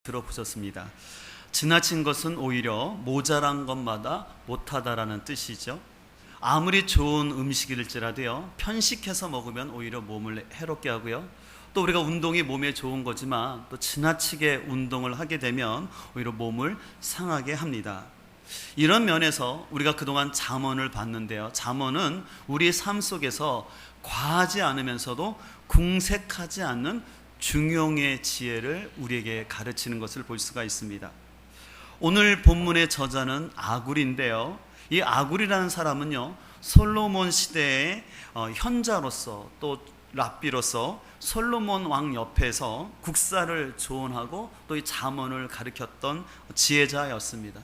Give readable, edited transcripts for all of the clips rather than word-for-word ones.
들어보셨습니다. 지나친 것은 오히려 모자란 것마다 못하다라는 뜻이죠. 아무리 좋은 음식일지라도요, 편식해서 먹으면 오히려 몸을 해롭게 하고요, 또 우리가 운동이 몸에 좋은 거지만 또 지나치게 운동을 하게 되면 오히려 몸을 상하게 합니다. 이런 면에서 우리가 그동안 잠언을 봤는데요, 잠언은 우리의 삶 속에서 과하지 않으면서도 궁색하지 않는 중용의 지혜를 우리에게 가르치는 것을 볼 수가 있습니다. 오늘 본문의 저자는 아굴인데요, 이 아굴이라는 사람은요, 솔로몬 시대의 현자로서 또 랍비로서 솔로몬 왕 옆에서 국사를 조언하고 또 이 잠언을 가르쳤던 지혜자였습니다.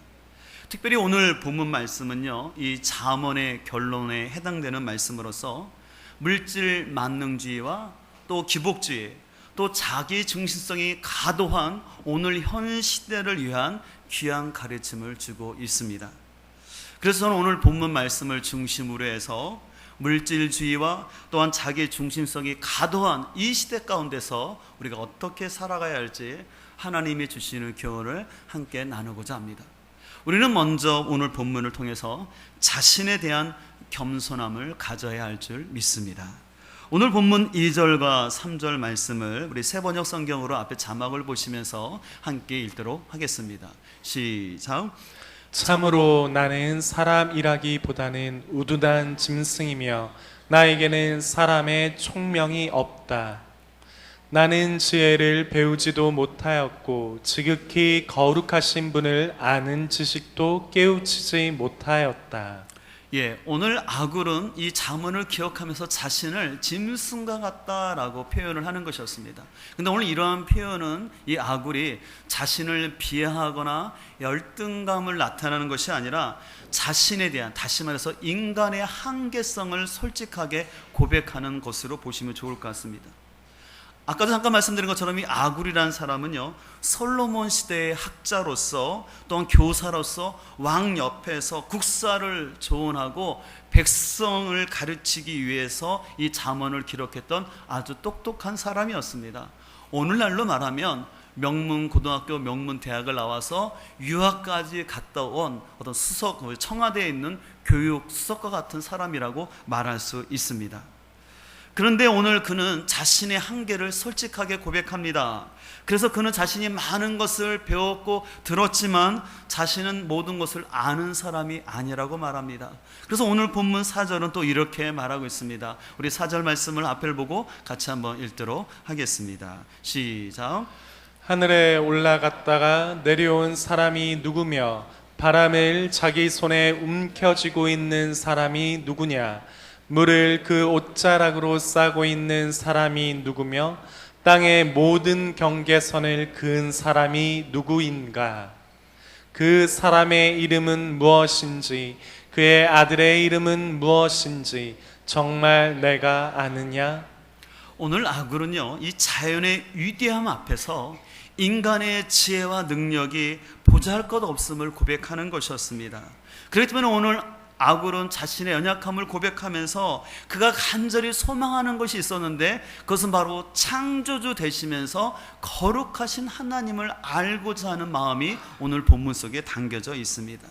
특별히 오늘 본문 말씀은요, 이 잠언의 결론에 해당되는 말씀으로서 물질 만능주의와 또 기복주의, 또 자기 중심성이 과도한 오늘 현 시대를 위한 귀한 가르침을 주고 있습니다. 그래서 저는 오늘 본문 말씀을 중심으로 해서 물질주의와 또한 자기 중심성이 과도한 이 시대 가운데서 우리가 어떻게 살아가야 할지 하나님이 주시는 교훈을 함께 나누고자 합니다. 우리는 먼저 오늘 본문을 통해서 자신에 대한 겸손함을 가져야 할 줄 믿습니다. 오늘 본문 2절과 3절 말씀을 우리 세번역 성경으로 앞에 자막을 보시면서 함께 읽도록 하겠습니다. 시작. 참으로 나는 사람이라기보다는 우둔한 짐승이며 나에게는 사람의 총명이 없다. 나는 지혜를 배우지도 못하였고 지극히 거룩하신 분을 아는 지식도 깨우치지 못하였다. 오늘 아굴은 이 잠언을 기억하면서 자신을 짐승과 같다라고 표현을 하는 것이었습니다. 근데 오늘 이러한 표현은 이 아굴이 자신을 비하하거나 열등감을 나타내는 것이 아니라 자신에 대한, 다시 말해서 인간의 한계성을 솔직하게 고백하는 것으로 보시면 좋을 것 같습니다. 아까도 잠깐 말씀드린 것처럼 이 아굴이라는 사람은요, 솔로몬 시대의 학자로서 또한 교사로서 왕 옆에서 국사를 조언하고 백성을 가르치기 위해서 이 잠언을 기록했던 아주 똑똑한 사람이었습니다. 오늘날로 말하면 명문고등학교, 명문대학을 나와서 유학까지 갔다 온 어떤 수석, 청와대에 있는 교육 수석과 같은 사람이라고 말할 수 있습니다. 그런데 오늘 그는 자신의 한계를 솔직하게 고백합니다. 그래서 그는 자신이 많은 것을 배웠고 들었지만 자신은 모든 것을 아는 사람이 아니라고 말합니다. 그래서 오늘 본문 4절은 또 이렇게 말하고 있습니다. 우리 4절 말씀을 앞을 보고 같이 한번 읽도록 하겠습니다. 시작. 하늘에 올라갔다가 내려온 사람이 누구며 바람을 자기 손에 움켜쥐고 있는 사람이 누구냐? 물을 그 옷자락으로 싸고 있는 사람이 누구며 땅의 모든 경계선을 그은 사람이 누구인가? 그 사람의 이름은 무엇인지 그의 아들의 이름은 무엇인지 정말 내가 아느냐? 오늘 아굴은요, 이 자연의 위대함 앞에서 인간의 지혜와 능력이 보잘것없음을 고백하는 것이었습니다. 그렇기 때문에 오늘 아굴은 자신의 연약함을 고백하면서 그가 간절히 소망하는 것이 있었는데 그것은 바로 창조주 되시면서 거룩하신 하나님을 알고자 하는 마음이 오늘 본문 속에 담겨져 있습니다.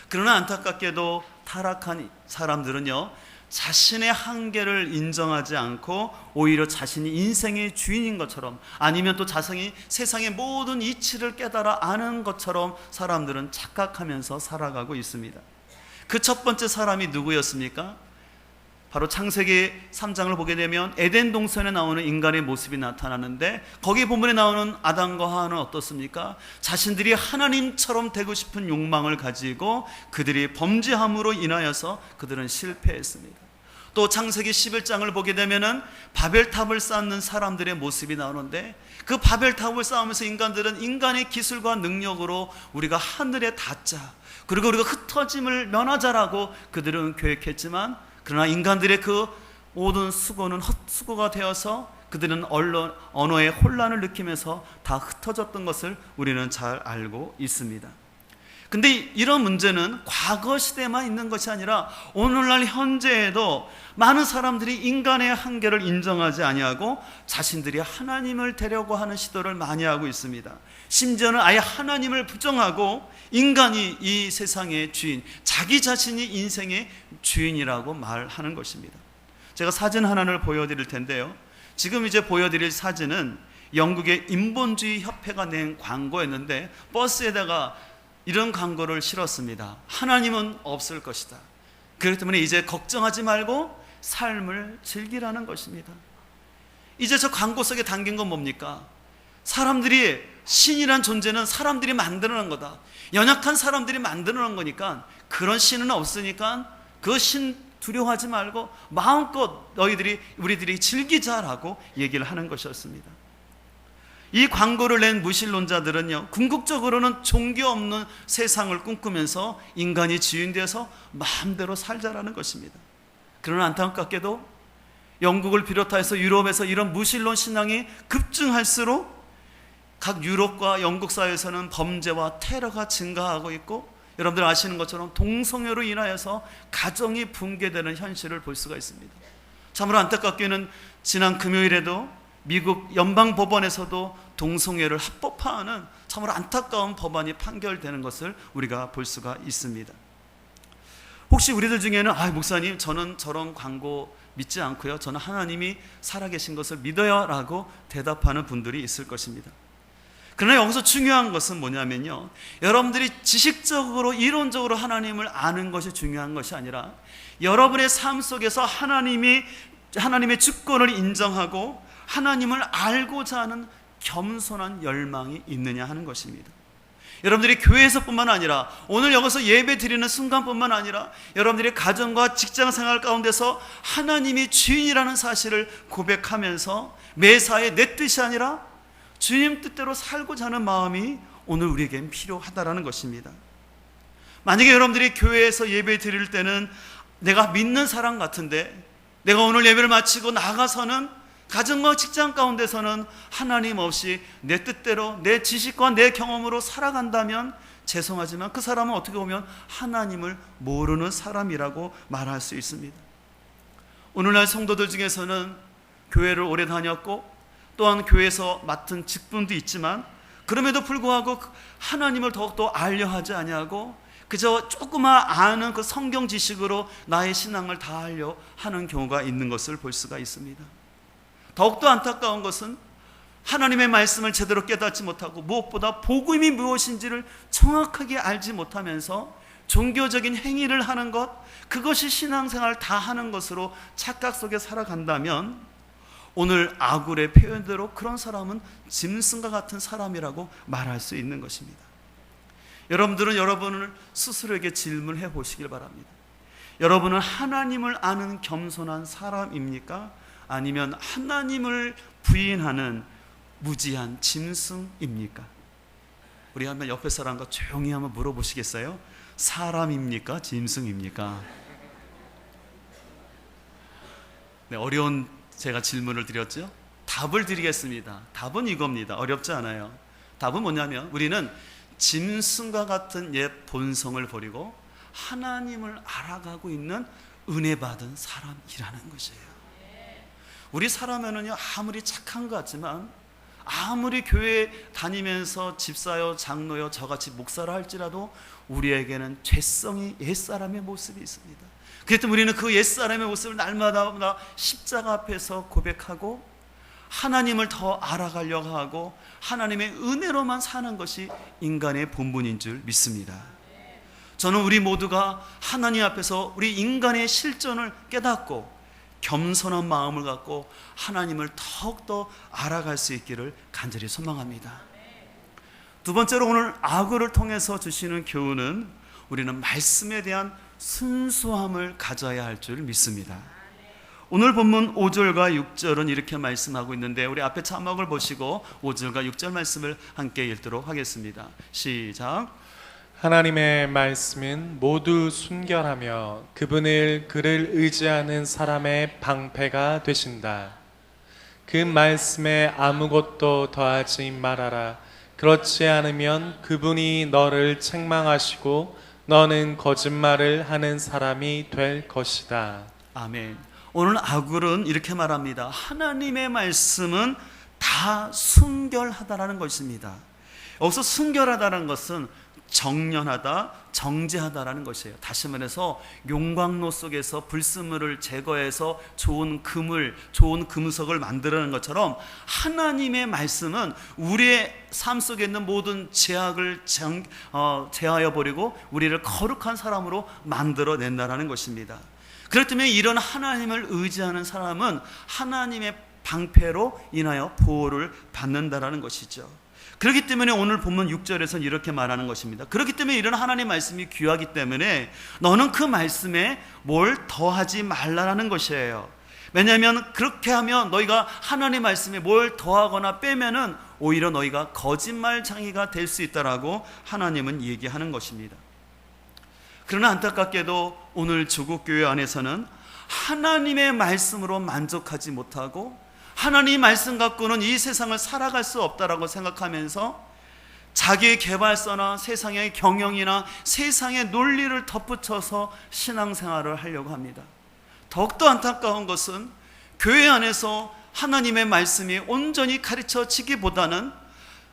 그러나 안타깝게도 타락한 사람들은요, 자신의 한계를 인정하지 않고 오히려 자신이 인생의 주인인 것처럼, 아니면 또 자신이 세상의 모든 이치를 깨달아 아는 것처럼 사람들은 착각하면서 살아가고 있습니다. 그 첫 번째 사람이 누구였습니까? 바로 창세기 3장을 보게 되면 에덴 동산에 나오는 인간의 모습이 나타나는데, 거기 본문에 나오는 아담과 하와는 어떻습니까? 자신들이 하나님처럼 되고 싶은 욕망을 가지고 그들이 범죄함으로 인하여서 그들은 실패했습니다. 또 창세기 11장을 보게 되면은 바벨탑을 쌓는 사람들의 모습이 나오는데, 그 바벨탑을 쌓으면서 인간들은 인간의 기술과 능력으로 우리가 하늘에 닿자, 그리고 우리가 흩어짐을 면하자라고 그들은 계획했지만, 그러나 인간들의 그 모든 수고는 헛수고가 되어서 그들은 언어의 혼란을 느끼면서 다 흩어졌던 것을 우리는 잘 알고 있습니다. 근데 이런 문제는 과거 시대만 있는 것이 아니라 오늘날 현재에도 많은 사람들이 인간의 한계를 인정하지 아니하고 자신들이 하나님을 되려고 하는 시도를 많이 하고 있습니다. 심지어는 아예 하나님을 부정하고 인간이 이 세상의 주인, 자기 자신이 인생의 주인이라고 말하는 것입니다. 제가 사진 하나를 보여드릴 텐데요. 지금 이제 보여드릴 사진은 영국의 인본주의 협회가 낸 광고였는데 버스에다가 이런 광고를 실었습니다. 하나님은 없을 것이다. 그렇기 때문에 이제 걱정하지 말고 삶을 즐기라는 것입니다. 이제 저 광고 속에 담긴 건 뭡니까? 사람들이, 신이란 존재는 사람들이 만들어낸 거다. 연약한 사람들이 만들어낸 거니까 그런 신은 없으니까 그 신 두려워하지 말고 마음껏 우리들이 즐기자라고 얘기를 하는 것이었습니다. 이 광고를 낸 무신론자들은요, 궁극적으로는 종교 없는 세상을 꿈꾸면서 인간이 주인되어서 마음대로 살자라는 것입니다. 그러나 안타깝게도 영국을 비롯해서 유럽에서 이런 무신론 신앙이 급증할수록 각 유럽과 영국 사회에서는 범죄와 테러가 증가하고 있고, 여러분들 아시는 것처럼 동성애로 인하여서 가정이 붕괴되는 현실을 볼 수가 있습니다. 참으로 안타깝게는 지난 금요일에도 미국 연방법원에서도 동성애를 합법화하는 참으로 안타까운 법안이 판결되는 것을 우리가 볼 수가 있습니다. 혹시 우리들 중에는 목사님, 저는 저런 광고 믿지 않고요, 저는 하나님이 살아계신 것을 믿어요 라고 대답하는 분들이 있을 것입니다. 그러나 여기서 중요한 것은 뭐냐면요, 여러분들이 지식적으로 이론적으로 하나님을 아는 것이 중요한 것이 아니라 여러분의 삶 속에서 하나님의 주권을 인정하고 하나님을 알고자 하는 겸손한 열망이 있느냐 하는 것입니다. 여러분들이 교회에서뿐만 아니라 오늘 여기서 예배 드리는 순간뿐만 아니라 여러분들이 가정과 직장생활 가운데서 하나님이 주인이라는 사실을 고백하면서 매사에 내 뜻이 아니라 주님 뜻대로 살고자 하는 마음이 오늘 우리에겐 필요하다라는 것입니다. 만약에 여러분들이 교회에서 예배 드릴 때는 내가 믿는 사람 같은데 내가 오늘 예배를 마치고 나가서는 가정과 직장 가운데서는 하나님 없이 내 뜻대로 내 지식과 내 경험으로 살아간다면 죄송하지만 그 사람은 어떻게 보면 하나님을 모르는 사람이라고 말할 수 있습니다. 오늘날 성도들 중에서는 교회를 오래 다녔고 또한 교회에서 맡은 직분도 있지만 그럼에도 불구하고 하나님을 더욱더 알려 하지 아니하고 그저 조그마 아는 그 성경 지식으로 나의 신앙을 다하려 하는 경우가 있는 것을 볼 수가 있습니다. 더욱더 안타까운 것은 하나님의 말씀을 제대로 깨닫지 못하고 무엇보다 복음이 무엇인지를 정확하게 알지 못하면서 종교적인 행위를 하는 것, 그것이 신앙생활을 다 하는 것으로 착각 속에 살아간다면 오늘 아굴의 표현대로 그런 사람은 짐승과 같은 사람이라고 말할 수 있는 것입니다. 여러분들은 여러분을 스스로에게 질문해 보시길 바랍니다. 여러분은 하나님을 아는 겸손한 사람입니까? 아니면 하나님을 부인하는 무지한 짐승입니까? 우리 한번 옆에 사람과 조용히 한번 물어보시겠어요? 사람입니까? 짐승입니까? 네, 어려운 제가 질문을 드렸죠? 답을 드리겠습니다. 답은 이겁니다. 어렵지 않아요. 답은 뭐냐면 우리는 짐승과 같은 옛 본성을 버리고 하나님을 알아가고 있는 은혜 받은 사람이라는 것이에요. 우리 사람에는요, 아무리 착한 것 같지만 아무리 교회 다니면서 집사요 장로요 저같이 목사를 할지라도 우리에게는 죄성이 옛사람의 모습이 있습니다. 그렇기 때문에 우리는 그 옛사람의 모습을 날마다 십자가 앞에서 고백하고 하나님을 더 알아가려고 하고 하나님의 은혜로만 사는 것이 인간의 본분인 줄 믿습니다. 저는 우리 모두가 하나님 앞에서 우리 인간의 실존을 깨닫고 겸손한 마음을 갖고 하나님을 더욱더 알아갈 수 있기를 간절히 소망합니다. 두 번째로 오늘 아굴을 통해서 주시는 교훈은 우리는 말씀에 대한 순수함을 가져야 할 줄 믿습니다. 오늘 본문 5절과 6절은 이렇게 말씀하고 있는데 우리 앞에 자막을 보시고 5절과 6절 말씀을 함께 읽도록 하겠습니다. 시작. 하나님의 말씀은 모두 순결하며 그를 의지하는 사람의 방패가 되신다. 그 말씀에 아무것도 더하지 말아라. 그렇지 않으면 그분이 너를 책망하시고 너는 거짓말을 하는 사람이 될 것이다. 아멘. 오늘 아굴은 이렇게 말합니다. 하나님의 말씀은 다 순결하다라는 것입니다. 여기서 순결하다는 것은 정련하다, 정제하다라는 것이에요. 다시 말해서 용광로 속에서 불순물을 제거해서 좋은 금을, 좋은 금속을 만들어내는 것처럼 하나님의 말씀은 우리의 삶 속에 있는 모든 죄악을 제하여 버리고 우리를 거룩한 사람으로 만들어낸다라는 것입니다. 그렇기 때문에 이런 하나님을 의지하는 사람은 하나님의 방패로 인하여 보호를 받는다라는 것이죠. 그렇기 때문에 오늘 본문 6절에서는 이렇게 말하는 것입니다. 그렇기 때문에 이런 하나님의 말씀이 귀하기 때문에 너는 그 말씀에 뭘 더하지 말라라는 것이에요. 왜냐하면 그렇게 하면 너희가 하나님의 말씀에 뭘 더하거나 빼면은 오히려 너희가 거짓말쟁이가 될 수 있다라고 하나님은 얘기하는 것입니다. 그러나 안타깝게도 오늘 조국교회 안에서는 하나님의 말씀으로 만족하지 못하고 하나님의 말씀 갖고는 이 세상을 살아갈 수 없다라고 생각하면서 자기의 개발서나 세상의 경영이나 세상의 논리를 덧붙여서 신앙생활을 하려고 합니다. 더욱더 안타까운 것은 교회 안에서 하나님의 말씀이 온전히 가르쳐지기보다는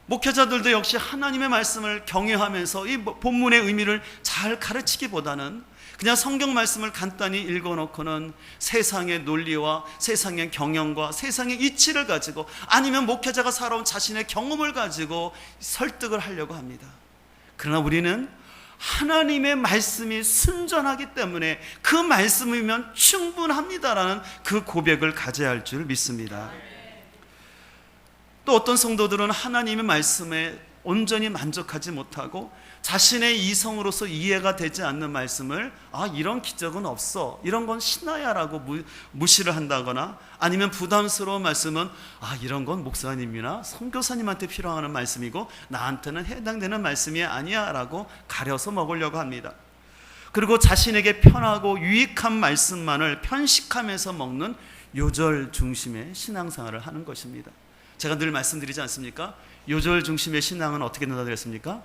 목회자들도 역시 하나님의 말씀을 경외하면서 이 본문의 의미를 잘 가르치기보다는 그냥 성경 말씀을 간단히 읽어놓고는 세상의 논리와 세상의 경영과 세상의 이치를 가지고 아니면 목회자가 살아온 자신의 경험을 가지고 설득을 하려고 합니다. 그러나 우리는 하나님의 말씀이 순전하기 때문에 그 말씀이면 충분합니다라는 그 고백을 가져야 할 줄 믿습니다. 또 어떤 성도들은 하나님의 말씀에 온전히 만족하지 못하고 자신의 이성으로서 이해가 되지 않는 말씀을 이런 기적은 없어, 이런 건 신화야라고 무시를 한다거나 아니면 부담스러운 말씀은 이런 건 목사님이나 선교사님한테 필요한 말씀이고 나한테는 해당되는 말씀이 아니야 라고 가려서 먹으려고 합니다. 그리고 자신에게 편하고 유익한 말씀만을 편식하면서 먹는 요절 중심의 신앙생활을 하는 것입니다. 제가 늘 말씀드리지 않습니까? 요절 중심의 신앙은 어떻게 된다 그랬습니까?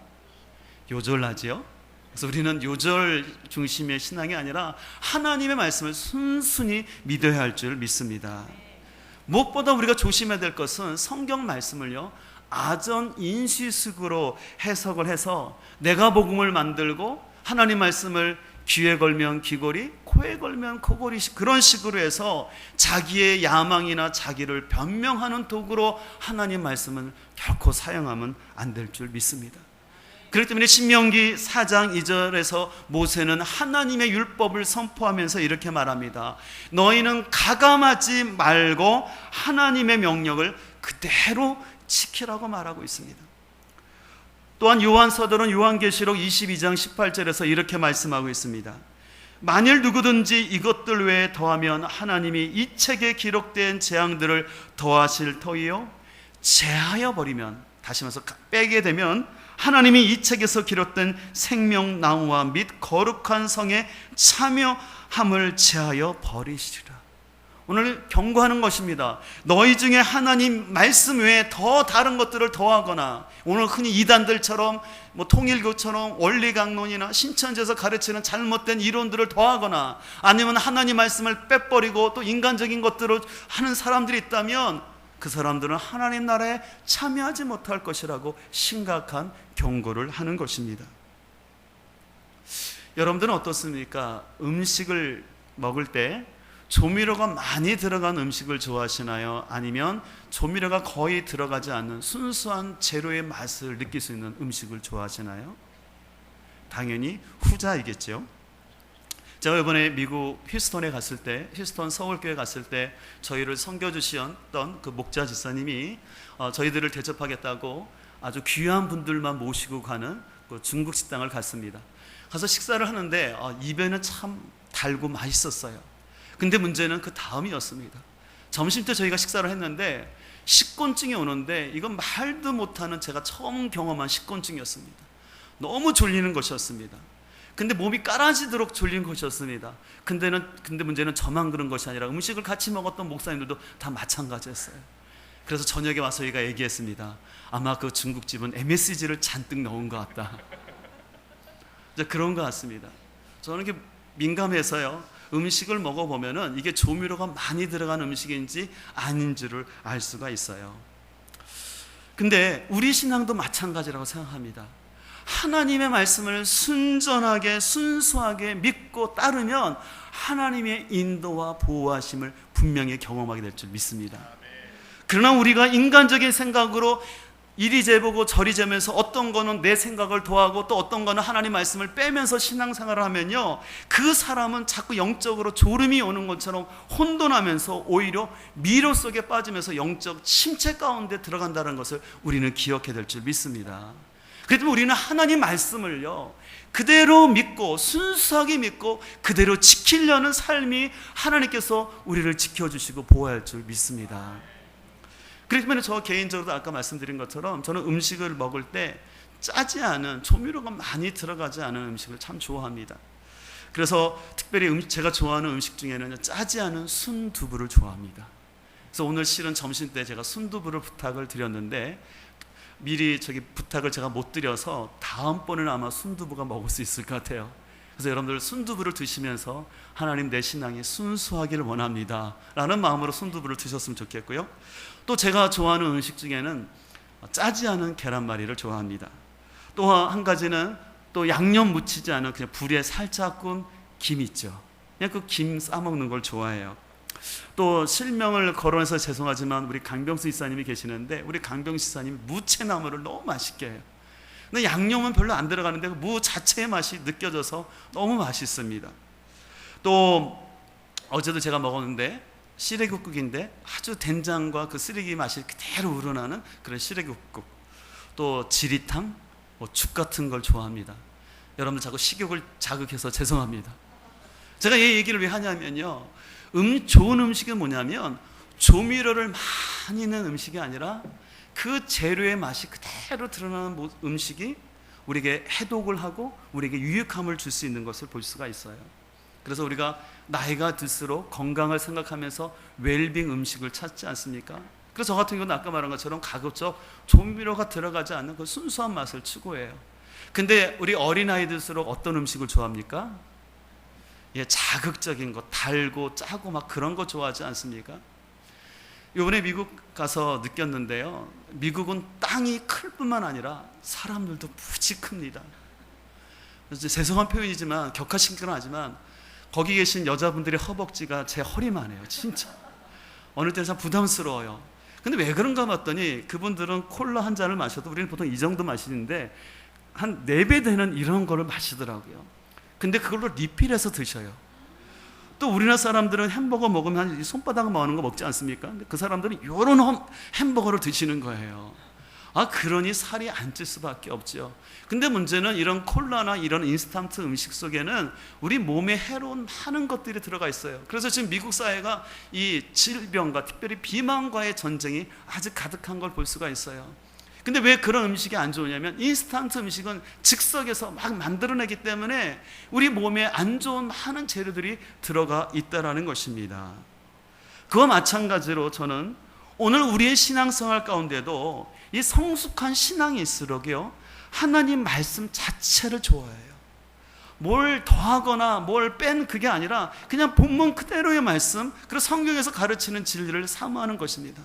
요절하지요. 그래서 우리는 요절 중심의 신앙이 아니라 하나님의 말씀을 순순히 믿어야 할 줄 믿습니다. 무엇보다 우리가 조심해야 될 것은 성경 말씀을요 아전 인시식으로 해석을 해서 내가 복음을 만들고 하나님 말씀을 귀에 걸면 귀걸이, 코에 걸면 코걸이, 그런 식으로 해서 자기의 야망이나 자기를 변명하는 도구로 하나님 말씀을 결코 사용하면 안 될 줄 믿습니다. 그렇기 때문에 신명기 4장 2절에서 모세는 하나님의 율법을 선포하면서 이렇게 말합니다. 너희는 가감하지 말고 하나님의 명령을 그대로 지키라고 말하고 있습니다. 또한 요한서들은 요한계시록 22장 18절에서 이렇게 말씀하고 있습니다. 만일 누구든지 이것들 외에 더하면 하나님이 이 책에 기록된 재앙들을 더하실 터이요 제하여 버리면, 다시 말해서 빼게 되면 하나님이 이 책에서 기록된 생명나무와 및 거룩한 성에 참여함을 제하여 버리시리라. 오늘 경고하는 것입니다. 너희 중에 하나님 말씀 외에 더 다른 것들을 더하거나 오늘 흔히 이단들처럼 통일교처럼 원리강론이나 신천지에서 가르치는 잘못된 이론들을 더하거나 아니면 하나님 말씀을 빼버리고 또 인간적인 것들을 하는 사람들이 있다면 그 사람들은 하나님 나라에 참여하지 못할 것이라고 심각한 경고를 하는 것입니다. 여러분들은 어떻습니까? 음식을 먹을 때 조미료가 많이 들어간 음식을 좋아하시나요? 아니면 조미료가 거의 들어가지 않는 순수한 재료의 맛을 느낄 수 있는 음식을 좋아하시나요? 당연히 후자이겠죠. 제가 이번에 미국 휴스턴에 갔을 때, 휴스턴 서울교회 갔을 때 저희를 섬겨주셨던 그 목자 집사님이 저희들을 대접하겠다고 아주 귀한 분들만 모시고 가는 그 중국 식당을 갔습니다. 가서 식사를 하는데 입에는 참 달고 맛있었어요. 근데 문제는 그 다음이었습니다. 점심 때 저희가 식사를 했는데 식곤증이 오는데 이건 말도 못하는 제가 처음 경험한 식곤증이었습니다. 너무 졸리는 것이었습니다. 근데 몸이 깔아지도록 졸린 것이었습니다. 근데 문제는 저만 그런 것이 아니라 음식을 같이 먹었던 목사님들도 다 마찬가지였어요. 그래서 저녁에 와서 얘가 얘기했습니다. 아마 그 중국집은 MSG를 잔뜩 넣은 것 같다. 이제 그런 것 같습니다. 저는 이게 민감해서요, 음식을 먹어보면은 이게 조미료가 많이 들어간 음식인지 아닌지를 알 수가 있어요. 근데 우리 신앙도 마찬가지라고 생각합니다. 하나님의 말씀을 순전하게 순수하게 믿고 따르면 하나님의 인도와 보호하심을 분명히 경험하게 될 줄 믿습니다. 그러나 우리가 인간적인 생각으로 이리 재보고 저리 재면서 어떤 거는 내 생각을 더하고 또 어떤 거는 하나님 말씀을 빼면서 신앙생활을 하면요, 그 사람은 자꾸 영적으로 졸음이 오는 것처럼 혼돈하면서 오히려 미로 속에 빠지면서 영적 침체 가운데 들어간다는 것을 우리는 기억해야 될 줄 믿습니다. 그렇기 때문에 우리는 하나님 말씀을요, 그대로 믿고 순수하게 믿고 그대로 지키려는 삶이 하나님께서 우리를 지켜주시고 보호할 줄 믿습니다. 그렇기 때문에 저 개인적으로도 아까 말씀드린 것처럼 저는 음식을 먹을 때 짜지 않은, 조미료가 많이 들어가지 않은 음식을 참 좋아합니다. 그래서 특별히 제가 좋아하는 음식 중에는 짜지 않은 순두부를 좋아합니다. 그래서 오늘 실은 점심 때 제가 순두부를 부탁을 드렸는데 미리 부탁을 제가 못 드려서 다음번에는 아마 순두부가 먹을 수 있을 것 같아요. 그래서 여러분들 순두부를 드시면서 하나님, 내 신앙이 순수하기를 원합니다 라는 마음으로 순두부를 드셨으면 좋겠고요. 또 제가 좋아하는 음식 중에는 짜지 않은 계란말이를 좋아합니다. 또 한 가지는 또 양념 묻히지 않은 그냥 불에 살짝 구운 김 있죠. 그냥 그 김 싸먹는 걸 좋아해요. 또 실명을 거론해서 죄송하지만 우리 강병수 이사님이 계시는데, 우리 강병수 이사님이 무채나물을 너무 맛있게 해요. 근데 양념은 별로 안 들어가는데 무 자체의 맛이 느껴져서 너무 맛있습니다. 또 어제도 제가 먹었는데 시래기국인데 아주 된장과 그 쓰레기 맛이 그대로 우러나는 그런 시래기국국. 또 지리탕, 죽 같은 걸 좋아합니다. 여러분들 자꾸 식욕을 자극해서 죄송합니다. 제가 이 얘기를 왜 하냐면요, 좋은 음식은 뭐냐면 조미료를 많이 넣은 음식이 아니라 그 재료의 맛이 그대로 드러나는 음식이 우리에게 해독을 하고 우리에게 유익함을 줄 수 있는 것을 볼 수가 있어요. 그래서 우리가 나이가 들수록 건강을 생각하면서 웰빙 음식을 찾지 않습니까? 그래서 저 같은 경우는 아까 말한 것처럼 가급적 조미료가 들어가지 않는 그 순수한 맛을 추구해요. 근데 우리 어린아이들수록 어떤 음식을 좋아합니까? 자극적인 거, 달고 짜고 막 그런 거 좋아하지 않습니까? 이번에 미국 가서 느꼈는데요, 미국은 땅이 클 뿐만 아니라 사람들도 무지 큽니다. 그래서 죄송한 표현이지만, 격하시긴 하지만 거기 계신 여자분들의 허벅지가 제 허리만 해요. 진짜 어느 때는 참 부담스러워요. 근데 왜 그런가 봤더니 그분들은 콜라 한 잔을 마셔도 우리는 보통 이 정도 마시는데 한 4배 되는 이런 거를 마시더라고요. 근데 그걸로 리필해서 드셔요. 또 우리나라 사람들은 햄버거 먹으면 한 손바닥 많은 거 먹지 않습니까? 근데 그 사람들은 이런 햄버거를 드시는 거예요. 그러니 살이 안 찔 수밖에 없죠. 근데 문제는 이런 콜라나 이런 인스턴트 음식 속에는 우리 몸에 해로운 많은 것들이 들어가 있어요. 그래서 지금 미국 사회가 이 질병과 특별히 비만과의 전쟁이 아주 가득한 걸 볼 수가 있어요. 근데 왜 그런 음식이 안 좋으냐면 인스턴트 음식은 즉석에서 막 만들어내기 때문에 우리 몸에 안 좋은 많은 재료들이 들어가 있다는 것입니다. 그와 마찬가지로 저는 오늘 우리의 신앙생활 가운데도 이 성숙한 신앙이 있으려고요, 하나님 말씀 자체를 좋아해요. 뭘 더하거나 뭘 뺀 그게 아니라 그냥 본문 그대로의 말씀, 그리고 성경에서 가르치는 진리를 사모하는 것입니다.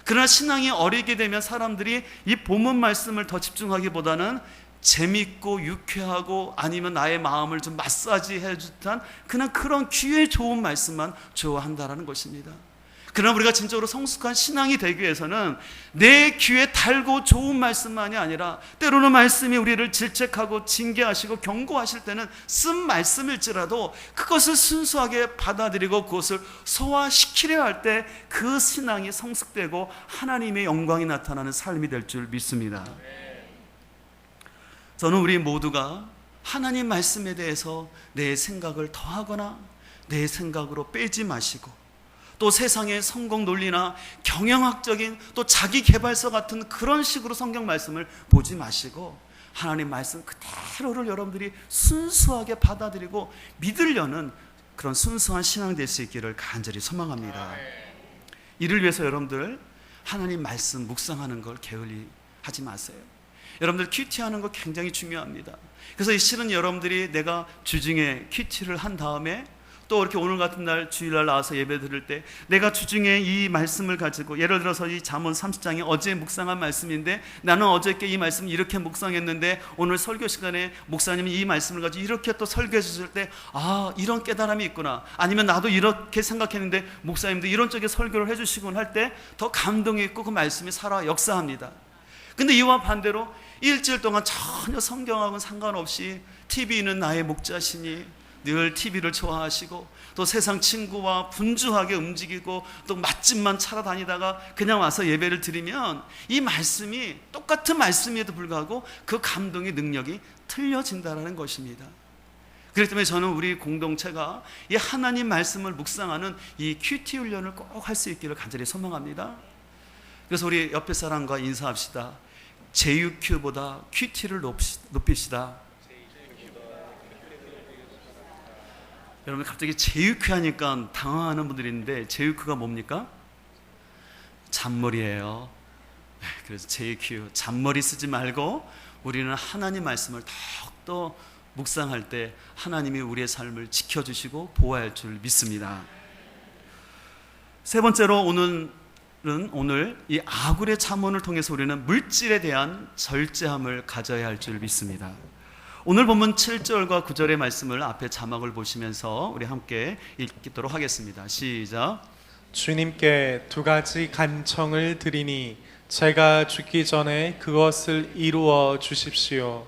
그러나 신앙이 어리게 되면 사람들이 이 본문 말씀을 더 집중하기보다는 재밌고 유쾌하고 아니면 나의 마음을 좀 마사지해 듯한 그냥 그런 귀에 좋은 말씀만 좋아한다는 것입니다. 그러나 우리가 진짜로 성숙한 신앙이 되기 위해서는 내 귀에 달고 좋은 말씀만이 아니라 때로는 말씀이 우리를 질책하고 징계하시고 경고하실 때는 쓴 말씀일지라도 그것을 순수하게 받아들이고 그것을 소화시키려 할 때 그 신앙이 성숙되고 하나님의 영광이 나타나는 삶이 될 줄 믿습니다. 저는 우리 모두가 하나님 말씀에 대해서 내 생각을 더하거나 내 생각으로 빼지 마시고, 또 세상의 성공 논리나 경영학적인 또 자기 개발서 같은 그런 식으로 성경 말씀을 보지 마시고 하나님 말씀 그대로를 여러분들이 순수하게 받아들이고 믿으려는 그런 순수한 신앙 될 수 있기를 간절히 소망합니다. 이를 위해서 여러분들 하나님 말씀 묵상하는 걸 게을리 하지 마세요. 여러분들 큐티하는 거 굉장히 중요합니다. 그래서 실은 여러분들이 내가 주중에 큐티를 한 다음에 또 이렇게 오늘 같은 날 주일날 나와서 예배 드릴 때 내가 주중에 이 말씀을 가지고, 예를 들어서 이 잠언 30장이 어제 묵상한 말씀인데 나는 어저께 이 말씀 이렇게 묵상했는데 오늘 설교 시간에 목사님이 이 말씀을 가지고 이렇게 또 설교해 주실 때 이런 깨달음이 있구나, 아니면 나도 이렇게 생각했는데 목사님도 이런 쪽에 설교를 해주시곤 할 때 더 감동이 있고 그 말씀이 살아 역사합니다. 근데 이와 반대로 일주일 동안 전혀 성경하고는 상관없이 TV는 나의 목자시니 늘 TV를 좋아하시고 또 세상 친구와 분주하게 움직이고 또 맛집만 찾아다니다가 그냥 와서 예배를 드리면 이 말씀이 똑같은 말씀에도 불구하고 그 감동의 능력이 틀려진다는 것입니다. 그렇기 때문에 저는 우리 공동체가 이 하나님 말씀을 묵상하는 이 큐티 훈련을 꼭 할 수 있기를 간절히 소망합니다. 그래서 우리 옆에 사람과 인사합시다. JUQ보다 큐티를 높이시다. 여러분 갑자기 JUQ 하니까 당황하는 분들이 있는데 JUQ가 뭡니까? 잔머리예요. 그래서 JUQ, 잔머리 쓰지 말고 우리는 하나님 말씀을 더욱더 묵상할 때 하나님이 우리의 삶을 지켜주시고 보호할 줄 믿습니다. 세 번째로 오늘 이 아굴의 잠언을 통해서 우리는 물질에 대한 절제함을 가져야 할 줄 믿습니다. 오늘 본문 7절과 9절의 말씀을 앞에 자막을 보시면서 우리 함께 읽도록 하겠습니다. 시작. 주님께 두 가지 간청을 드리니 제가 죽기 전에 그것을 이루어 주십시오.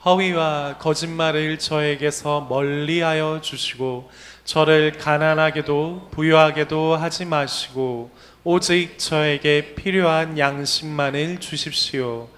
허위와 거짓말을 저에게서 멀리하여 주시고 저를 가난하게도 부유하게도 하지 마시고 오직 저에게 필요한 양식만을 주십시오.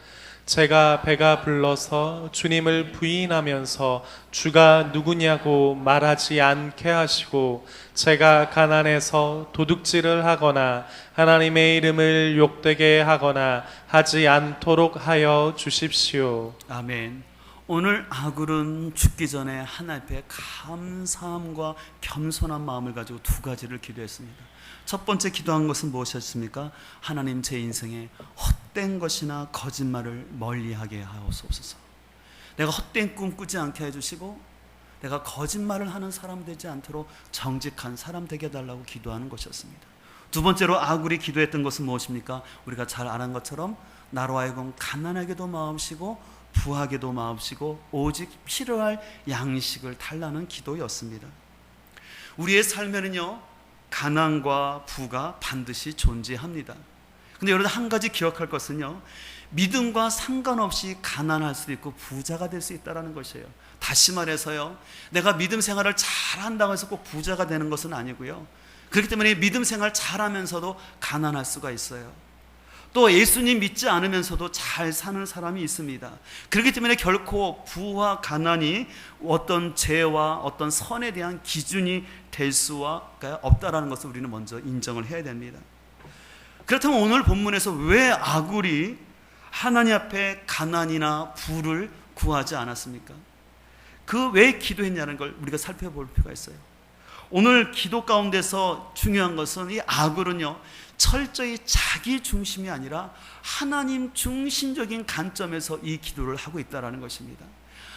제가 배가 불러서 주님을 부인하면서 주가 누구냐고 말하지 않게 하시고 제가 가난해서 도둑질을 하거나 하나님의 이름을 욕되게 하거나 하지 않도록 하여 주십시오. 아멘. 오늘 아굴은 죽기 전에 하나님 앞에 감사함과 겸손한 마음을 가지고 두 가지를 기도했습니다. 첫 번째 기도한 것은 무엇이었습니까? 하나님, 제 인생에 헛된 것이나 거짓말을 멀리하게 하옵소서. 내가 헛된 꿈 꾸지 않게 해주시고 내가 거짓말을 하는 사람 되지 않도록 정직한 사람 되게 해달라고 기도하는 것이었습니다. 두 번째로 아굴이 기도했던 것은 무엇입니까? 우리가 잘 아는 것처럼 나로 하여금 가난하게도 마음씨고 부하게도 마음씨고 오직 필요할 양식을 달라는 기도였습니다. 우리의 삶에는요, 가난과 부가 반드시 존재합니다. 근데 여러분 한 가지 기억할 것은요, 믿음과 상관없이 가난할 수도 있고 부자가 될 수 있다는 것이에요. 다시 말해서요, 내가 믿음 생활을 잘한다고 해서 꼭 부자가 되는 것은 아니고요, 그렇기 때문에 믿음 생활 잘하면서도 가난할 수가 있어요. 또 예수님 믿지 않으면서도 잘 사는 사람이 있습니다. 그렇기 때문에 결코 부와 가난이 어떤 죄와 어떤 선에 대한 기준이 될 수가 없다는 것을 우리는 먼저 인정을 해야 됩니다. 그렇다면 오늘 본문에서 왜 아굴이 하나님 앞에 가난이나 부를 구하지 않았습니까? 그 왜 기도했냐는 걸 우리가 살펴볼 필요가 있어요. 오늘 기도 가운데서 중요한 것은 이 아굴은요, 철저히 자기 중심이 아니라 하나님 중심적인 관점에서 이 기도를 하고 있다는 것입니다.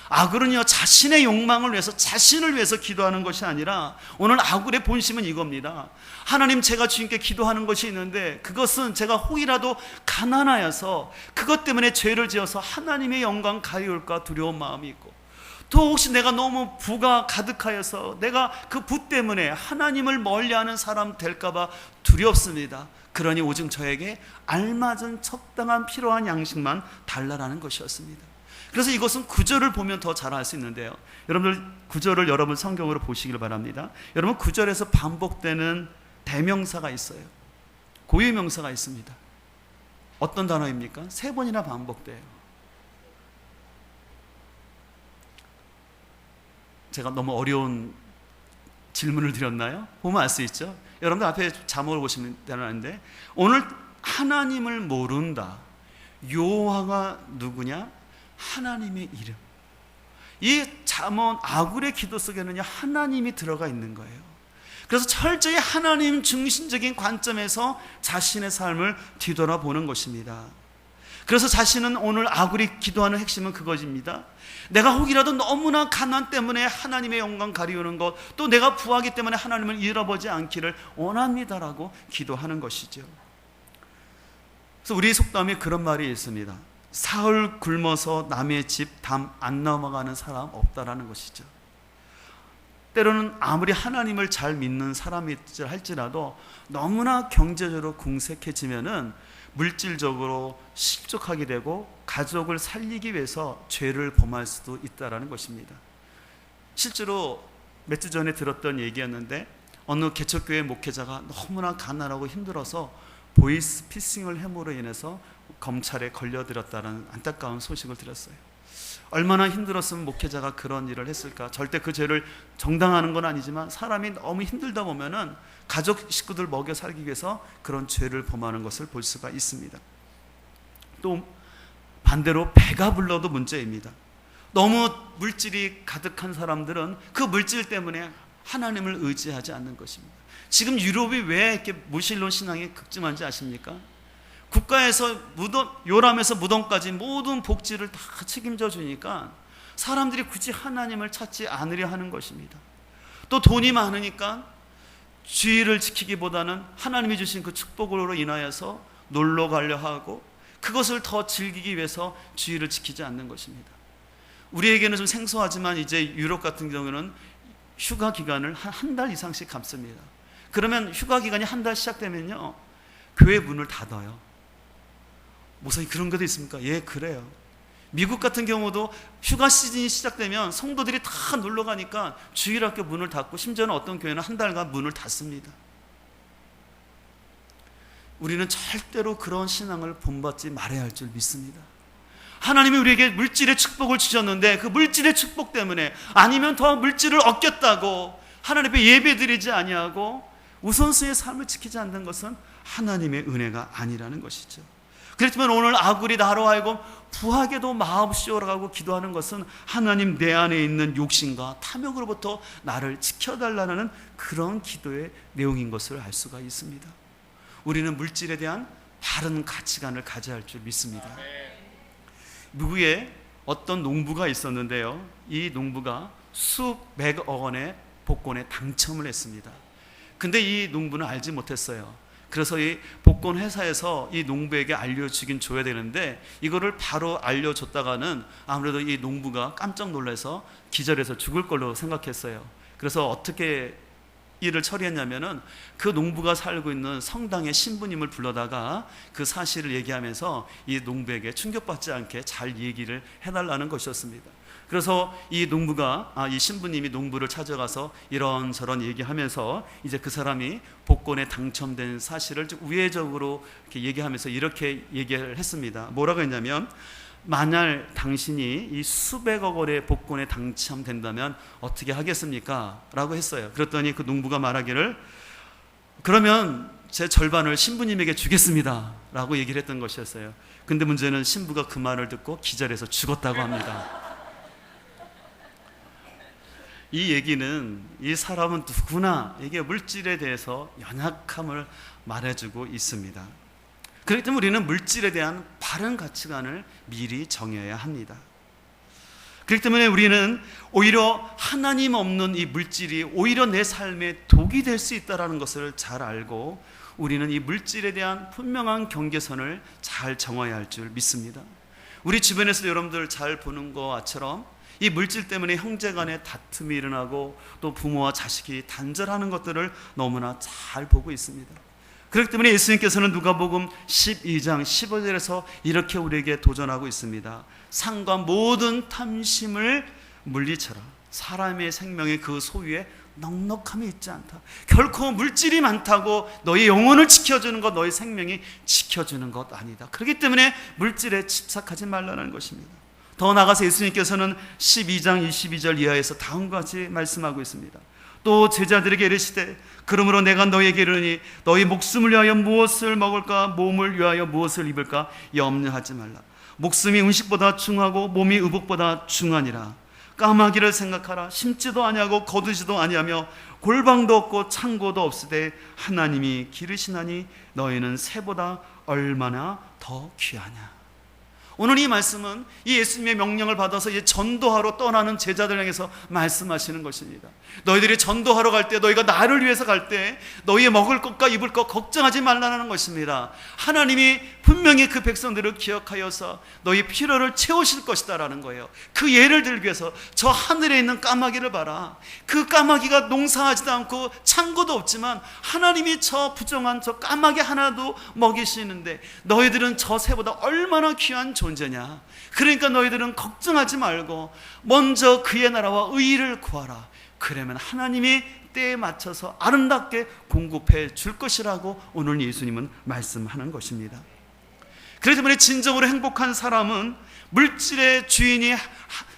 아굴은요, 자신의 욕망을 위해서, 자신을 위해서 기도하는 것이 아니라 오늘 아굴의 본심은 이겁니다. 하나님, 제가 주님께 기도하는 것이 있는데 그것은 제가 혹이라도 가난하여서 그것 때문에 죄를 지어서 하나님의 영광 가리울까 두려운 마음이 있고, 또 혹시 내가 너무 부가 가득하여서 내가 그 부 때문에 하나님을 멀리하는 사람 될까봐 두렵습니다. 그러니 오직 저에게 알맞은 적당한 필요한 양식만 달라라는 것이었습니다. 그래서 이것은 구절을 보면 더 잘 알 수 있는데요, 여러분들 구절을 여러분 성경으로 보시길 바랍니다. 여러분 구절에서 반복되는 대명사가 있어요. 고유명사가 있습니다. 어떤 단어입니까? 3번이나 반복돼요. 제가 너무 어려운 질문을 드렸나요? 보면 알 수 있죠. 여러분들 앞에 자막을 보시면 되는데, 오늘 하나님을 모른다. 여호와가 누구냐? 하나님의 이름. 이 잠언 아굴의 기도 속에는요, 하나님이 들어가 있는 거예요. 그래서 철저히 하나님 중심적인 관점에서 자신의 삶을 뒤돌아보는 것입니다. 그래서 자신은 오늘 아굴이 기도하는 핵심은 그것입니다. 내가 혹이라도 너무나 가난 때문에 하나님의 영광 가리우는 것, 또 내가 부하기 때문에 하나님을 잃어보지 않기를 원합니다라고 기도하는 것이죠. 그래서 우리 속담에 그런 말이 있습니다. 사흘 굶어서 남의 집 담 안 넘어가는 사람 없다라는 것이죠. 때로는 아무리 하나님을 잘 믿는 사람이 할지라도 너무나 경제적으로 궁색해지면은 물질적으로 실족하게 되고 가족을 살리기 위해서 죄를 범할 수도 있다라는 것입니다. 실제로 몇 주 전에 들었던 얘기였는데 어느 개척교회 목회자가 너무나 가난하고 힘들어서 보이스피싱을 함으로 인해서 검찰에 걸려들었다는 안타까운 소식을 들었어요. 얼마나 힘들었으면 목회자가 그런 일을 했을까. 절대 그 죄를 정당화하는 건 아니지만 사람이 너무 힘들다 보면은 가족 식구들 먹여 살기 위해서 그런 죄를 범하는 것을 볼 수가 있습니다. 또 반대로 배가 불러도 문제입니다. 너무 물질이 가득한 사람들은 그 물질 때문에 하나님을 의지하지 않는 것입니다. 지금 유럽이 왜 이렇게 무신론 신앙이 극심한지 아십니까? 국가에서 요람에서 무덤까지 모든 복지를 다 책임져 주니까 사람들이 굳이 하나님을 찾지 않으려 하는 것입니다. 또 돈이 많으니까 주의를 지키기보다는 하나님이 주신 그 축복으로 인하여서 놀러 가려 하고 그것을 더 즐기기 위해서 주의를 지키지 않는 것입니다. 우리에게는 좀 생소하지만 이제 유럽 같은 경우는 휴가 기간을 한 달 이상씩 감습니다. 그러면 휴가 기간이 한 달 시작되면요, 교회 문을 닫아요. 목사님 그런 것도 있습니까? 예, 그래요. 미국 같은 경우도 휴가 시즌이 시작되면 성도들이 다 놀러 가니까 주일학교 문을 닫고 심지어는 어떤 교회는 한 달간 문을 닫습니다. 우리는 절대로 그런 신앙을 본받지 말아야 할 줄 믿습니다. 하나님이 우리에게 물질의 축복을 주셨는데 그 물질의 축복 때문에 아니면 더 물질을 얻겠다고 하나님 앞에 예배드리지 아니하고 우선순위의 삶을 지키지 않는 것은 하나님의 은혜가 아니라는 것이죠. 그렇지만 오늘 아굴이 나로 하여금 부하게도 마옵시오라고 기도하는 것은 하나님 내 안에 있는 욕심과 탐욕으로부터 나를 지켜달라는 그런 기도의 내용인 것을 알 수가 있습니다. 우리는 물질에 대한 바른 가치관을 가져야 할 줄 믿습니다. 미국에 어떤 농부가 있었는데요, 이 농부가 수백억 원의 복권에 당첨을 했습니다. 근데 이 농부는 알지 못했어요. 그래서 이 복권 회사에서 이 농부에게 알려주긴 줘야 되는데 이거를 바로 알려줬다가는 아무래도 이 농부가 깜짝 놀라서 기절해서 죽을 걸로 생각했어요. 그래서 어떻게 일을 처리했냐면은 그 농부가 살고 있는 성당의 신부님을 불러다가 그 사실을 얘기하면서 이 농부에게 충격받지 않게 잘 얘기를 해달라는 것이었습니다. 그래서 이 농부가 이 신부님이 농부를 찾아가서 이런저런 얘기하면서 이제 그 사람이 복권에 당첨된 사실을 우회적으로 이렇게 얘기하면서 이렇게 얘기를 했습니다. 뭐라고 했냐면, 만약 당신이 이 수백억 원의 복권에 당첨된다면 어떻게 하겠습니까? 라고 했어요. 그랬더니 그 농부가 말하기를, 그러면 제 절반을 신부님에게 주겠습니다 라고 얘기를 했던 것이었어요. 근데 문제는 신부가 그 말을 듣고 기절해서 죽었다고 합니다. 이 얘기는 이 사람은 누구나 이게 물질에 대해서 연약함을 말해주고 있습니다. 그렇기 때문에 우리는 물질에 대한 바른 가치관을 미리 정해야 합니다. 그렇기 때문에 우리는 오히려 하나님 없는 이 물질이 오히려 내 삶에 독이 될 수 있다는 것을 잘 알고 우리는 이 물질에 대한 분명한 경계선을 잘 정해야 할 줄 믿습니다. 우리 주변에서 여러분들 잘 보는 것처럼 이 물질 때문에 형제간에 다툼이 일어나고 또 부모와 자식이 단절하는 것들을 너무나 잘 보고 있습니다. 그렇기 때문에 예수님께서는 누가복음 12장 15절에서 이렇게 우리에게 도전하고 있습니다. 상과 모든 탐심을 물리쳐라. 사람의 생명의 그 소유에 넉넉함이 있지 않다. 결코 물질이 많다고 너의 영혼을 지켜주는 것, 너의 생명이 지켜주는 것 아니다. 그렇기 때문에 물질에 집착하지 말라는 것입니다. 더 나아가서 예수님께서는 12장 22절 이하에서 다음과 같이 말씀하고 있습니다. 또 제자들에게 이르시되, 그러므로 내가 너희에게 이르니 너희 목숨을 위하여 무엇을 먹을까, 몸을 위하여 무엇을 입을까 염려하지 말라. 목숨이 음식보다 중하고 몸이 의복보다 중하니라. 까마귀를 생각하라. 심지도 아니하고 거두지도 아니하며 골방도 없고 창고도 없으되 하나님이 기르시나니 너희는 새보다 얼마나 더 귀하냐. 오늘 이 말씀은 이 예수님의 명령을 받아서 이제 전도하러 떠나는 제자들 향해서 말씀하시는 것입니다. 너희들이 전도하러 갈 때, 너희가 나를 위해서 갈 때 너희의 먹을 것과 입을 것 걱정하지 말라는 것입니다. 하나님이 분명히 그 백성들을 기억하여서 너희 필요를 채우실 것이다 라는 거예요. 그 예를 들기 위해서 저 하늘에 있는 까마귀를 봐라. 그 까마귀가 농사하지도 않고 창고도 없지만 하나님이 저 부정한 저 까마귀 하나도 먹이시는데 너희들은 저 새보다 얼마나 귀한 존재냐. 그러니까 너희들은 걱정하지 말고 먼저 그의 나라와 의의를 구하라. 그러면 하나님이 때에 맞춰서 아름답게 공급해 줄 것이라고 오늘 예수님은 말씀하는 것입니다. 그렇기 때문에 진정으로 행복한 사람은 물질의 주인이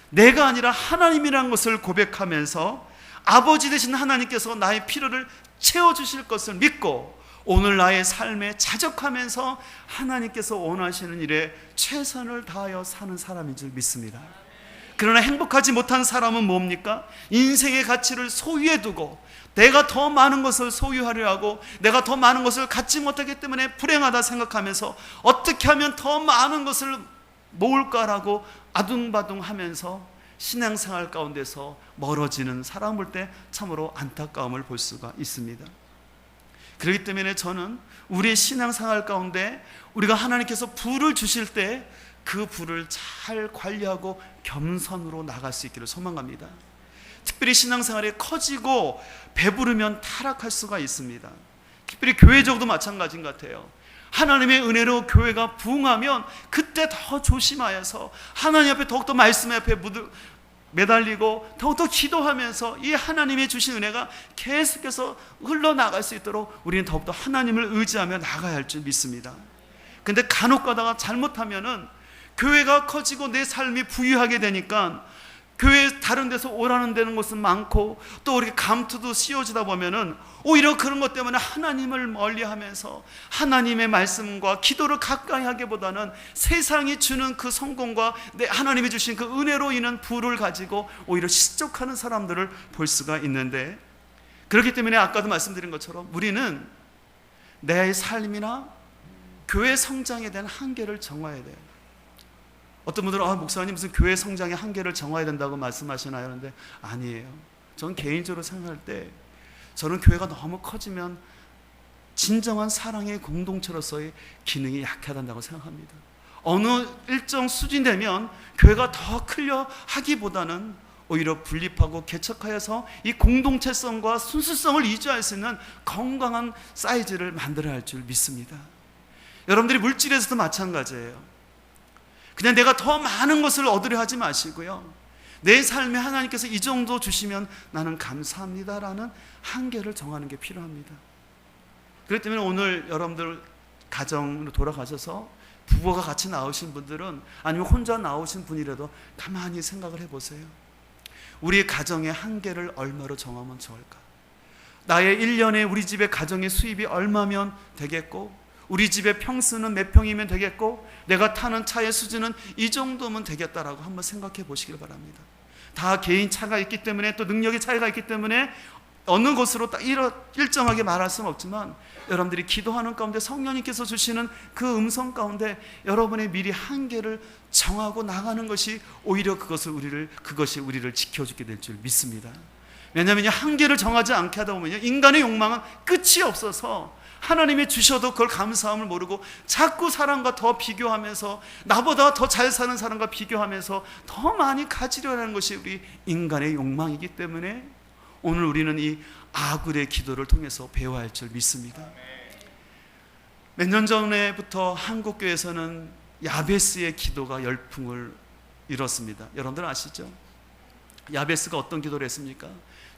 내가 아니라 하나님이라는 것을 고백하면서 아버지 되신 하나님께서 나의 필요를 채워주실 것을 믿고 오늘 나의 삶에 자적하면서 하나님께서 원하시는 일에 최선을 다하여 사는 사람인 줄 믿습니다. 그러나 행복하지 못한 사람은 뭡니까? 인생의 가치를 소유해 두고 내가 더 많은 것을 소유하려 하고 내가 더 많은 것을 갖지 못하기 때문에 불행하다 생각하면서 어떻게 하면 더 많은 것을 모을까라고 아둥바둥하면서 신앙생활 가운데서 멀어지는 사람 볼 때 참으로 안타까움을 볼 수가 있습니다. 그렇기 때문에 저는 우리의 신앙생활 가운데 우리가 하나님께서 부를 주실 때 그 부를 잘 관리하고 겸손으로 나갈 수 있기를 소망합니다. 특별히 신앙생활이 커지고 배부르면 타락할 수가 있습니다. 특별히 교회적으도 마찬가지인 것 같아요. 하나님의 은혜로 교회가 부흥하면 그때 더 조심하여서 하나님 앞에 더욱더 말씀 앞에 매달리고 더욱더 기도하면서 이 하나님이 주신 은혜가 계속해서 흘러나갈 수 있도록 우리는 더욱더 하나님을 의지하며 나가야 할 줄 믿습니다. 근데 간혹 가다가 잘못하면은 교회가 커지고 내 삶이 부유하게 되니까 교회 다른 데서 오라는 데는 것은 많고 또 이렇게 감투도 씌워지다 보면은 오히려 그런 것 때문에 하나님을 멀리하면서 하나님의 말씀과 기도를 가까이 하기보다는 세상이 주는 그 성공과 하나님이 주신 그 은혜로 인한 부를 가지고 오히려 실족하는 사람들을 볼 수가 있는데, 그렇기 때문에 아까도 말씀드린 것처럼 우리는 내 삶이나 교회 성장에 대한 한계를 정해야 돼요. 어떤 분들은 목사님 무슨 교회 성장의 한계를 정해야 된다고 말씀하시나요? 그런데 아니에요. 저는 개인적으로 생각할 때 저는 교회가 너무 커지면 진정한 사랑의 공동체로서의 기능이 약하다고 생각합니다. 어느 일정 수준 되면 교회가 더 크려 하기보다는 오히려 분립하고 개척하여서 이 공동체성과 순수성을 유지할 수 있는 건강한 사이즈를 만들어야 할 줄 믿습니다. 여러분들이 물질에서도 마찬가지예요. 그냥 내가 더 많은 것을 얻으려 하지 마시고요, 내 삶에 하나님께서 이 정도 주시면 나는 감사합니다라는 한계를 정하는 게 필요합니다. 그렇기 때문에 오늘 여러분들 가정으로 돌아가셔서 부부가 같이 나오신 분들은 아니면 혼자 나오신 분이라도 가만히 생각을 해보세요. 우리의 가정의 한계를 얼마로 정하면 좋을까? 나의 1년에 우리 집의 가정의 수입이 얼마면 되겠고, 우리 집의 평수는 몇 평이면 되겠고, 내가 타는 차의 수준은 이 정도면 되겠다라고 한번 생각해 보시길 바랍니다. 다 개인 차가 있기 때문에 또 능력의 차이가 있기 때문에 어느 것으로 딱 일정하게 말할 수는 없지만 여러분들이 기도하는 가운데 성령님께서 주시는 그 음성 가운데 여러분의 미리 한계를 정하고 나가는 것이 오히려 그것이 우리를 지켜주게 될 줄 믿습니다. 왜냐하면 한계를 정하지 않게 하다 보면 인간의 욕망은 끝이 없어서 하나님이 주셔도 그걸 감사함을 모르고 자꾸 사람과 더 비교하면서 나보다 더 잘 사는 사람과 비교하면서 더 많이 가지려는 것이 우리 인간의 욕망이기 때문에 오늘 우리는 이 아굴의 기도를 통해서 배워야 할 줄 믿습니다. 몇 년 전에부터 한국교회에서는 야베스의 기도가 열풍을 이뤘습니다. 여러분들 아시죠? 야베스가 어떤 기도를 했습니까?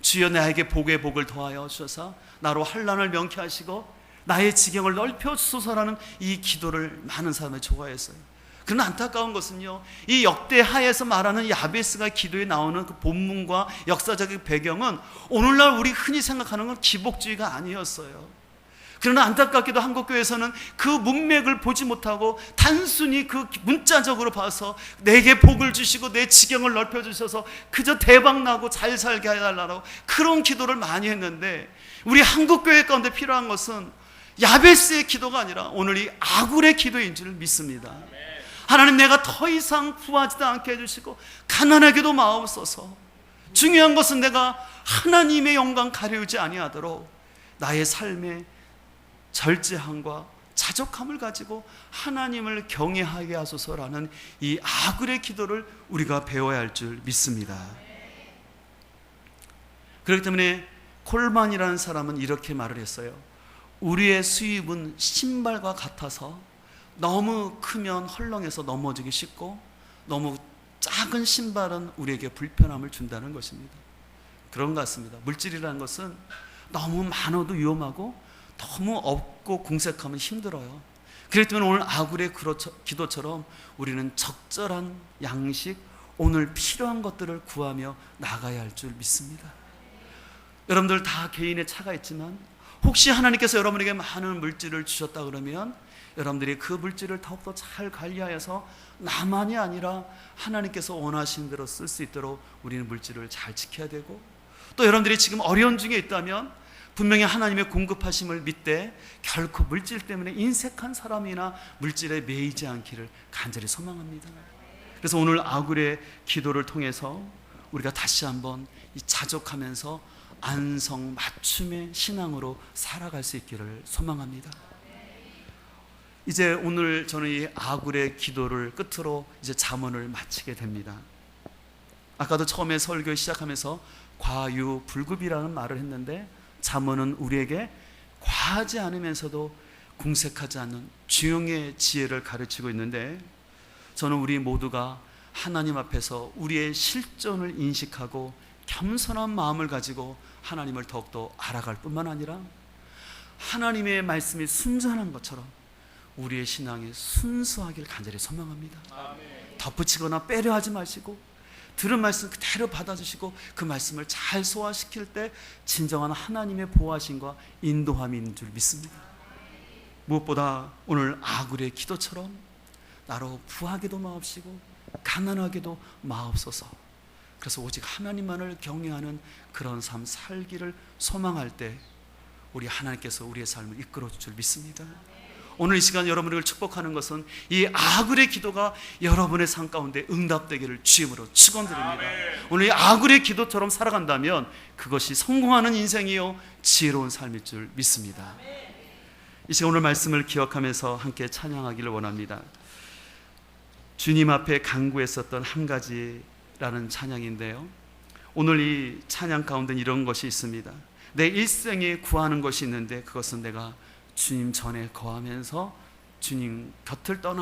주여 나에게 복의 복을 더하여 주셔서 나로 환난을 명케 하시고 나의 지경을 넓혀 주소서라는 이 기도를 많은 사람이 좋아했어요. 그러나 안타까운 것은요, 이 역대하에서 말하는 야베스가 기도에 나오는 그 본문과 역사적인 배경은 오늘날 우리 흔히 생각하는 건 기복주의가 아니었어요. 그러나 안타깝게도 한국교회에서는 그 문맥을 보지 못하고 단순히 그 문자적으로 봐서 내게 복을 주시고 내 지경을 넓혀주셔서 그저 대박나고 잘 살게 해달라고 그런 기도를 많이 했는데, 우리 한국교회 가운데 필요한 것은 야베스의 기도가 아니라 오늘 이 아굴의 기도인 줄 믿습니다. 하나님, 내가 더 이상 구하지도 않게 해주시고 가난하게도 마옵소서. 중요한 것은 내가 하나님의 영광 가려우지 아니하도록 나의 삶에 절제함과 자족함을 가지고 하나님을 경외하게 하소서라는 이 아굴의 기도를 우리가 배워야 할 줄 믿습니다. 그렇기 때문에 콜만이라는 사람은 이렇게 말을 했어요. 우리의 수입은 신발과 같아서 너무 크면 헐렁해서 넘어지기 쉽고 너무 작은 신발은 우리에게 불편함을 준다는 것입니다. 그런 것 같습니다. 물질이라는 것은 너무 많아도 위험하고 너무 없고 궁색하면 힘들어요. 그렇기 때문에 오늘 아굴의 기도처럼 우리는 적절한 양식, 오늘 필요한 것들을 구하며 나가야 할 줄 믿습니다. 여러분들 다 개인의 차가 있지만 혹시 하나님께서 여러분에게 많은 물질을 주셨다 그러면 여러분들이 그 물질을 더욱더 잘 관리하여서 나만이 아니라 하나님께서 원하시는 대로 쓸 수 있도록 우리는 물질을 잘 지켜야 되고, 또 여러분들이 지금 어려운 중에 있다면 분명히 하나님의 공급하심을 믿되 결코 물질 때문에 인색한 사람이나 물질에 매이지 않기를 간절히 소망합니다. 그래서 오늘 아굴의 기도를 통해서 우리가 다시 한번 이 자족하면서 안성 맞춤의 신앙으로 살아갈 수 있기를 소망합니다. 이제 오늘 저는 이 아굴의 기도를 끝으로 이제 잠언을 마치게 됩니다. 아까도 처음에 설교 시작하면서 과유불급이라는 말을 했는데, 잠언은 우리에게 과하지 않으면서도 궁색하지 않는 중용의 지혜를 가르치고 있는데, 저는 우리 모두가 하나님 앞에서 우리의 실존을 인식하고 겸손한 마음을 가지고 하나님을 더욱더 알아갈 뿐만 아니라 하나님의 말씀이 순전한 것처럼 우리의 신앙이 순수하길 간절히 소망합니다. 덧붙이거나 빼려 하지 마시고 들은 말씀 그대로 받아주시고 그 말씀을 잘 소화시킬 때 진정한 하나님의 보호하심과 인도함이 있는 줄 믿습니다. 무엇보다 오늘 아굴의 기도처럼 나로 부하게도 마옵시고 가난하게도 마옵소서. 그래서 오직 하나님만을 경외하는 그런 삶 살기를 소망할 때 우리 하나님께서 우리의 삶을 이끌어 줄 줄 믿습니다. 오늘 이 시간 여러분을 축복하는 것은 이 아굴의 기도가 여러분의 삶 가운데 응답되기를 주임으로 축원드립니다. 오늘 이 아굴의 기도처럼 살아간다면 그것이 성공하는 인생이요 지혜로운 삶일 줄 믿습니다. 이 시간 오늘 말씀을 기억하면서 함께 찬양하기를 원합니다. 주님 앞에 간구했었던 한 가지라는 찬양인데요, 오늘 이 찬양 가운데 이런 것이 있습니다. 내 일생에 구하는 것이 있는데 그것은 내가 주님 전에 거하면서 주님 곁을 떠나